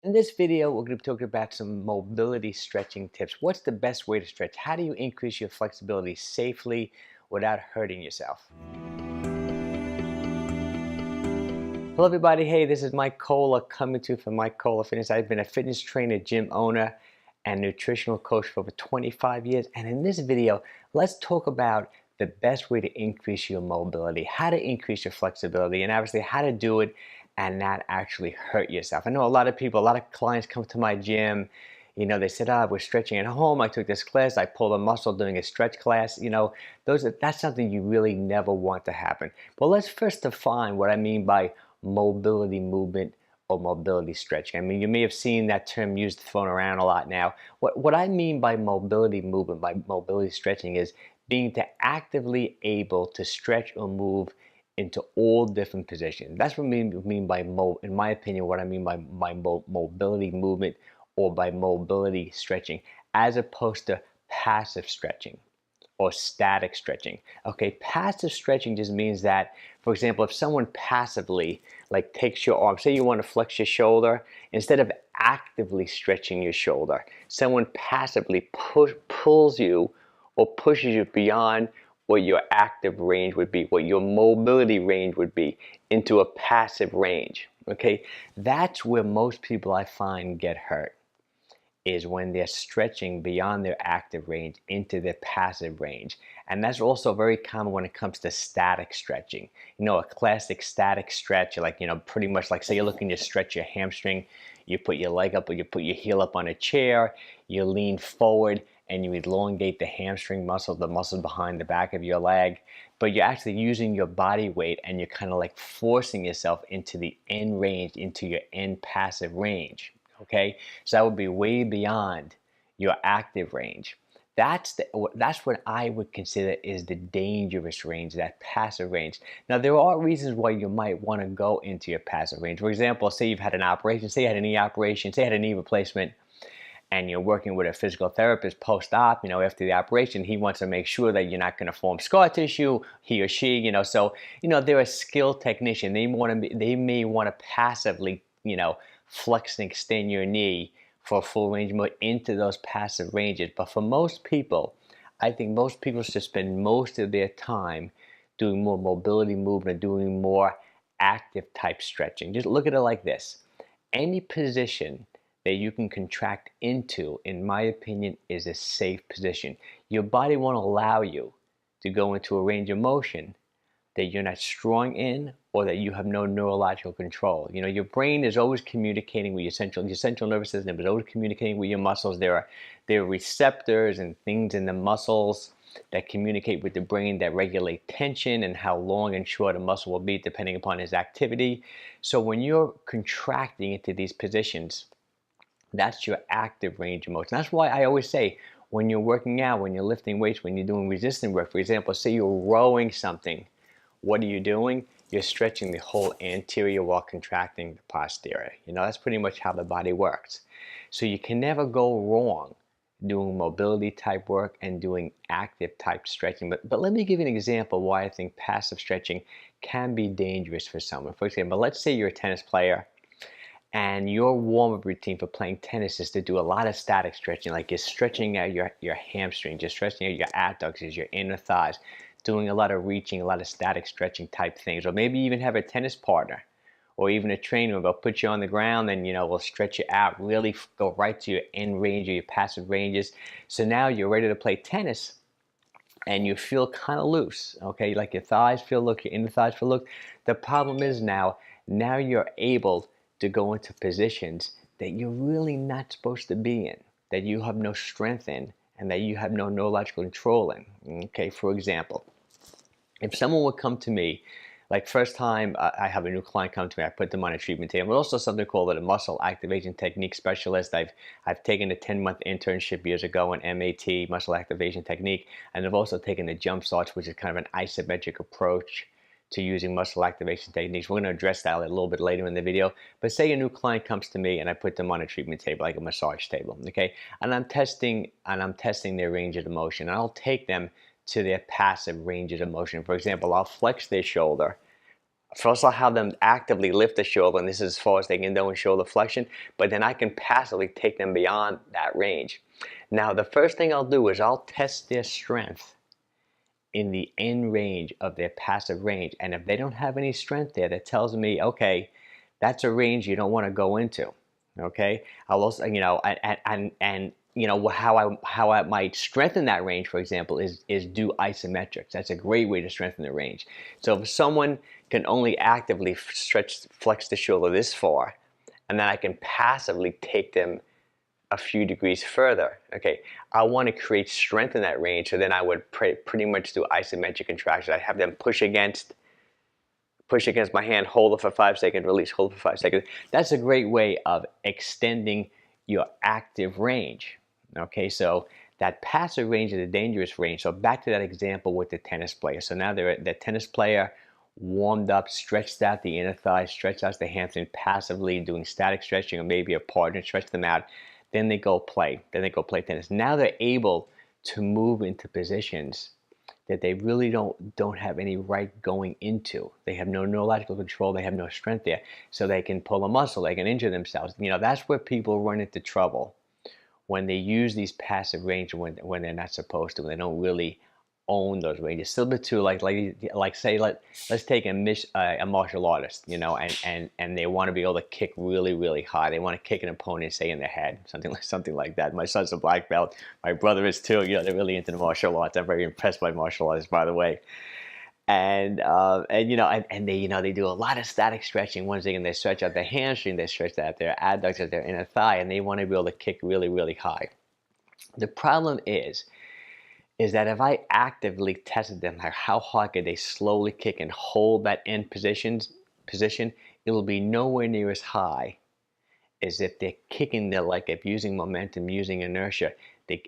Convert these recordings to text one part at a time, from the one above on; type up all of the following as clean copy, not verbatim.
In this video, we're going to be talking about some mobility stretching tips. What's the best way to stretch? How do you increase your flexibility safely without hurting yourself? Hello everybody, hey, this is Mike Kohler coming to you from Mike Kohler Fitness. I've been a fitness trainer, gym owner, and nutritional coach for over 25 years. And in this video, let's talk about the best way to increase your mobility, how to increase your flexibility, and obviously how to do it and not actually hurt yourself. I know a lot of people, a lot of clients come to my gym, they said, we're stretching at home. I took this class, I pulled a muscle doing a stretch class. That's something you really never want to happen. But let's first define what I mean by mobility movement or mobility stretching. I mean, you may have seen that term used thrown around a lot now. What I mean by mobility movement, by mobility stretching, is being actively able to stretch or move into all different positions. That's what I mean by in my opinion, what I mean by mobility movement or by mobility stretching, as opposed to passive stretching or static stretching. Okay, passive stretching just means that, for example, if someone passively takes your arm, say you want to flex your shoulder, instead of actively stretching your shoulder, someone passively pulls you or pushes you beyond what your active range would be, what your mobility range would be, into a passive range. Okay, that's where most people I find get hurt, is when they're stretching beyond their active range into their passive range. And that's also very common when it comes to static stretching. A classic static stretch, pretty much like, say you're looking to stretch your hamstring, you put your leg up or you put your heel up on a chair, you lean forward and you elongate the hamstring muscle, the muscle behind the back of your leg, but you're actually using your body weight and you're kind of like forcing yourself into the end range, into your end passive range. Okay, so that would be way beyond your active range. That's what I would consider is the dangerous range, that passive range. Now, there are reasons why you might want to go into your passive range. For example, say you've had an operation, say you had a knee operation, say you had a knee replacement, and you're working with a physical therapist post-op, after the operation. He wants to make sure that you're not going to form scar tissue, he or she, so, they're a skilled technician. They may want to passively, flex and extend your knee for full range of motion into those passive ranges. But for most people, I think most people should spend most of their time doing more mobility movement, doing more active type stretching. Just look at it like this. Any position that you can contract into, in my opinion, is a safe position. Your body won't allow you to go into a range of motion that you're not strong in, or that you have no neurological control. Your brain is always communicating with your central nervous system is always communicating with your muscles. There are receptors and things in the muscles that communicate with the brain that regulate tension and how long and short a muscle will be depending upon its activity. So when you're contracting into these positions, that's your active range of motion. That's why I always say, when you're working out, when you're lifting weights, when you're doing resistance work, for example, say you're rowing something, what are you doing? You're stretching the whole anterior while contracting the posterior. That's pretty much how the body works. So you can never go wrong doing mobility type work and doing active type stretching. But let me give you an example why I think passive stretching can be dangerous for someone. For example, let's say you're a tennis player and your warm-up routine for playing tennis is to do a lot of static stretching, like you're stretching out your hamstrings, you're stretching out your adductors, your inner thighs, doing a lot of reaching, a lot of static stretching type things. Or maybe even have a tennis partner or even a trainer who'll put you on the ground and will stretch you out, really go right to your end range or your passive ranges. So now you're ready to play tennis and you feel kind of loose, okay? Like your thighs feel loose, your inner thighs feel loose. The problem is now you're able to go into positions that you're really not supposed to be in, that you have no strength in, and that you have no neurological control in. Okay, for example, if someone would come to me, like first time I have a new client come to me, I put them on a treatment table, but also something called a muscle activation technique specialist. I've taken a 10-month internship years ago in MAT, muscle activation technique, and I've also taken the jump starts, which is kind of an isometric approach to using muscle activation techniques. We're going to address that a little bit later in the video. But say a new client comes to me and I put them on a treatment table, like a massage table, okay? And I'm testing their range of motion. And I'll take them to their passive ranges of motion. For example, I'll flex their shoulder First, I'll have them actively lift the shoulder, and this is as far as they can do in shoulder flexion, but then I can passively take them beyond that range. Now, the first thing I'll do is I'll test their strength in the end range of their passive range. And if they don't have any strength there, that tells me, okay, that's a range you don't want to go into. Okay, I'll also, and how I might strengthen that range, for example, is do isometrics. That's a great way to strengthen the range. So if someone can only actively flex the shoulder this far, and then I can passively take them a few degrees further, okay, I want to create strength in that range. So then I would pretty much do isometric contraction. I'd have them push against my hand, hold it for 5 seconds, release, hold it for 5 seconds. That's a great way of extending your active range. Okay, so that passive range is a dangerous range. So back to that example with the tennis player. So now the tennis player warmed up, stretched out the inner thigh, stretched out the hamstring passively, doing static stretching, or maybe a partner stretch them out. Then they go play. Then they go play tennis. Now they're able to move into positions that they really don't have any right going into. They have no neurological control. They have no strength there. So they can pull a muscle. They can injure themselves. That's where people run into trouble, when they use these passive range when they're not supposed to. When they don't really own those ranges. Similar to like say let's take a martial artist, and they want to be able to kick really high. They want to kick an opponent, say, in the head, something like that. My son's a black belt. My brother is too. They're really into the martial arts. I'm very impressed by martial arts, by the way. And they do a lot of static stretching. One thing, and they stretch out their hamstring, they stretch out their adductors, their inner thigh, and they want to be able to kick really high. The problem is that if I actively tested them, like how hard could they slowly kick and hold that end position, it will be nowhere near as high as if they're kicking like if using momentum, using inertia,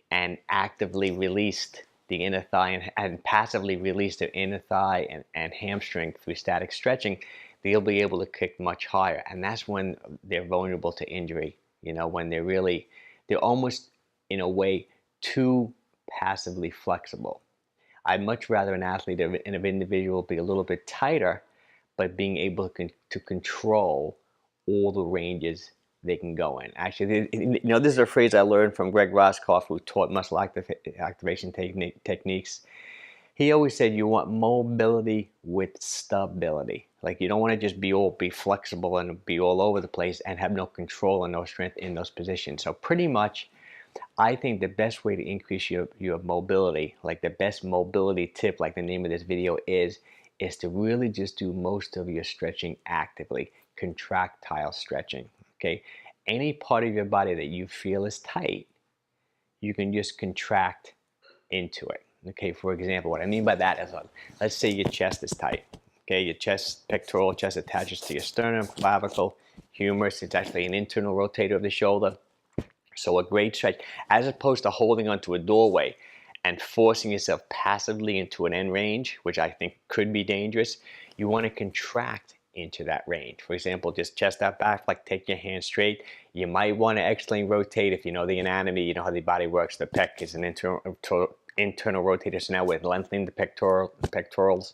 and actively released the inner thigh and passively released the inner thigh and hamstring through static stretching. They'll be able to kick much higher, and that's when they're vulnerable to injury. When they're almost in a way too passively flexible. I'd much rather an athlete, an individual, be a little bit tighter, but being able to control all the ranges they can go in. Actually, this is a phrase I learned from Greg Roscoff, who taught muscle activation techniques. He always said you want mobility with stability. Like, you don't want to just be flexible and be all over the place and have no control and no strength in those positions. So pretty much, I think the best way to increase your mobility, like the best mobility tip, like the name of this video is to really just do most of your stretching actively, contractile stretching, okay? Any part of your body that you feel is tight, you can just contract into it, okay? For example, what I mean by that is, let's say your chest is tight, okay? Your pectoral chest attaches to your sternum, clavicle, humerus. It's actually an internal rotator of the shoulder. So a great stretch, as opposed to holding onto a doorway and forcing yourself passively into an end range, which I think could be dangerous, you want to contract into that range. For example, just chest out back, like take your hand straight. You might want to externally rotate if you know the anatomy, you know how the body works. The pec is an internal rotator, so now we're lengthening the pectorals,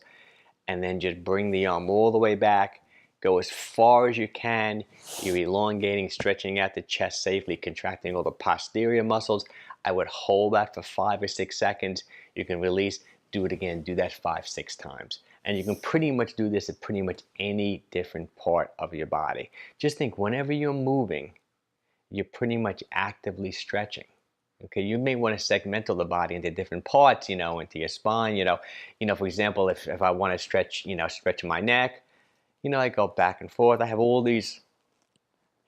and then just bring the arm all the way back. Go as far as you can. You're elongating, stretching out the chest safely, contracting all the posterior muscles. I would hold that for 5 or 6 seconds. You can release, do it again, do that 5-6 times. And you can pretty much do this at pretty much any different part of your body. Just think, whenever you're moving, you're pretty much actively stretching. Okay, you may want to segment the body into different parts, into your spine, for example, if I want to stretch my neck, I go back and forth. I have all these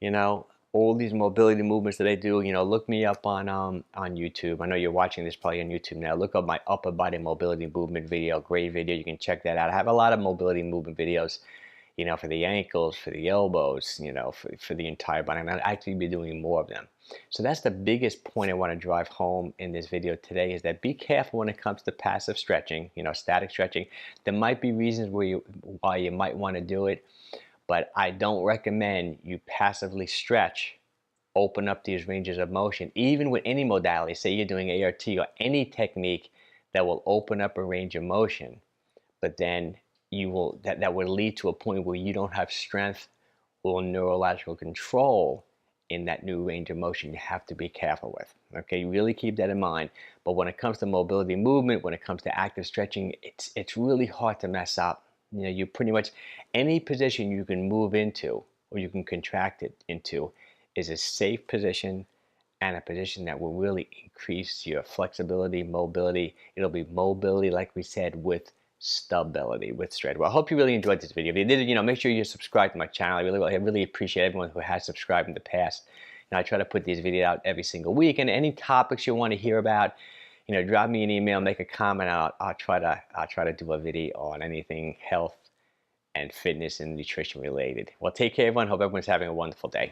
mobility movements that I do. Look me up on YouTube. I know you're watching this probably on YouTube now. Look up my upper body mobility movement video. Great video. You can check that out. I have a lot of mobility movement videos, for the ankles, for the elbows, for the entire body. And I'll actually be doing more of them. So that's the biggest point I want to drive home in this video today, is that be careful when it comes to passive stretching, static stretching. There might be reasons why you might want to do it, but I don't recommend you passively stretch, open up these ranges of motion, even with any modality. Say you're doing ART or any technique that will open up a range of motion, but then that would lead to a point where you don't have strength or neurological control in that new range of motion. You have to be careful with. Okay, really keep that in mind. But when it comes to mobility movement, when it comes to active stretching, it's really hard to mess up. You know, you pretty much any position you can move into or you can contract it into is a safe position and a position that will really increase your flexibility, mobility. It'll be mobility, like we said, with stability, with strength. Well, I hope you really enjoyed this video. If you did, make sure you subscribe to my channel. I really appreciate everyone who has subscribed in the past. And I try to put these videos out every single week. And any topics you want to hear about, drop me an email, make a comment. I'll try to do a video on anything health and fitness and nutrition related. Well, take care, everyone. Hope everyone's having a wonderful day.